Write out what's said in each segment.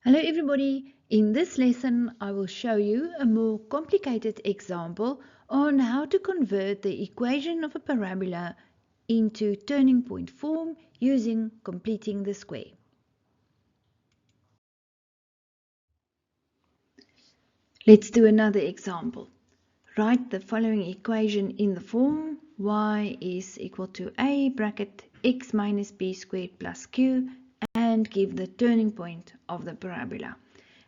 Hello everybody, in this lesson I will show you a more complicated example on how to convert the equation of a parabola into turning point form using completing the square. Let's do another example. Write the following equation in the form y is equal to a bracket x minus b squared plus q and give the turning point of the parabola.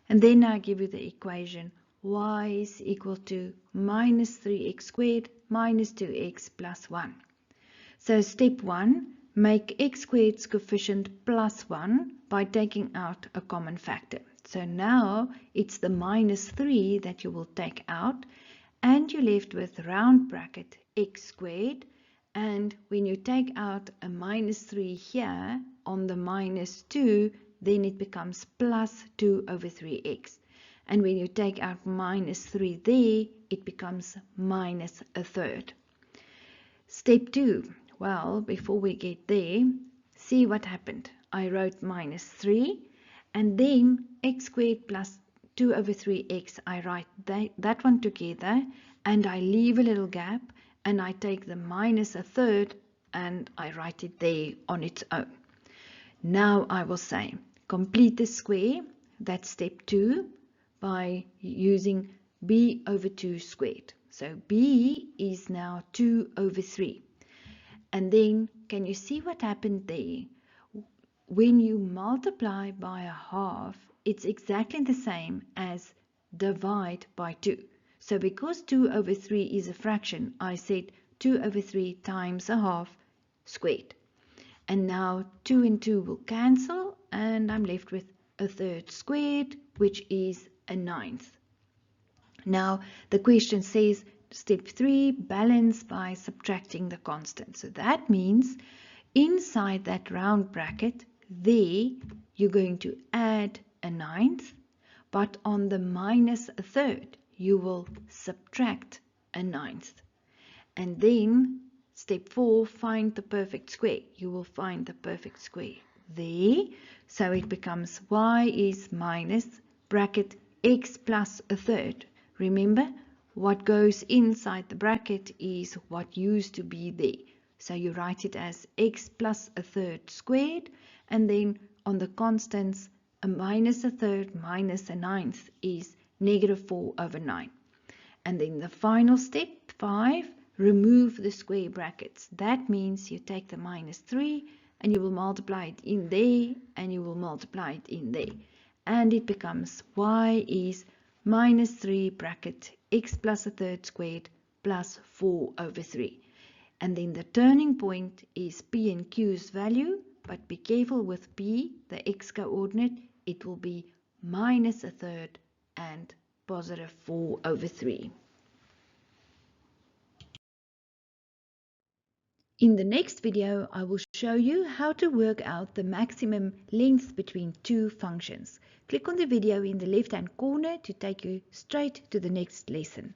And then I give you the equation y is equal to minus 3x squared minus 2x plus 1. So step 1, make x squared's coefficient plus 1 by taking out a common factor. So now it's the minus 3 that you will take out, and you're left with round bracket x squared. And when you take out a minus 3 here on the minus 2, then it becomes plus 2 over 3x. And when you take out minus 3 there, it becomes minus a third. Step 2. Well, before we get there, see what happened. I wrote minus 3 and then x squared plus 2 over 3x. I write that one together and I leave a little gap and I take the minus a third and I write it there on its own. Now I will say complete the square, that's step 2, by using b over 2 squared. So b is now 2 over 3. And then can you see what happened there? When you multiply by a half, it's exactly the same as divide by 2. So because 2 over 3 is a fraction, I said 2 over 3 times a half squared. And now 2 and 2 will cancel and I'm left with a third squared, which is a ninth. Now the question says step 3, balance by subtracting the constant. So that means inside that round bracket there you're going to add a ninth, but on the minus a third you will subtract a ninth. And then step 4, find the perfect square. You will find the perfect square there. So it becomes y is minus bracket x plus a third. Remember, what goes inside the bracket is what used to be there. So you write it as x plus a third squared, and then on the constants, a minus a third minus a ninth is negative 4 over 9. And then the final step, 5, remove the square brackets. That means you take the minus 3 and you will multiply it in there and you will multiply it in there. And it becomes y is minus 3 bracket x plus a third squared plus 4 over 3. And then the turning point is p and q's value, but be careful with p, the x coordinate, it will be minus a third and positive 4 over 3. In the next video, I will show you how to work out the maximum length between two functions. Click on the video in the left-hand corner to take you straight to the next lesson.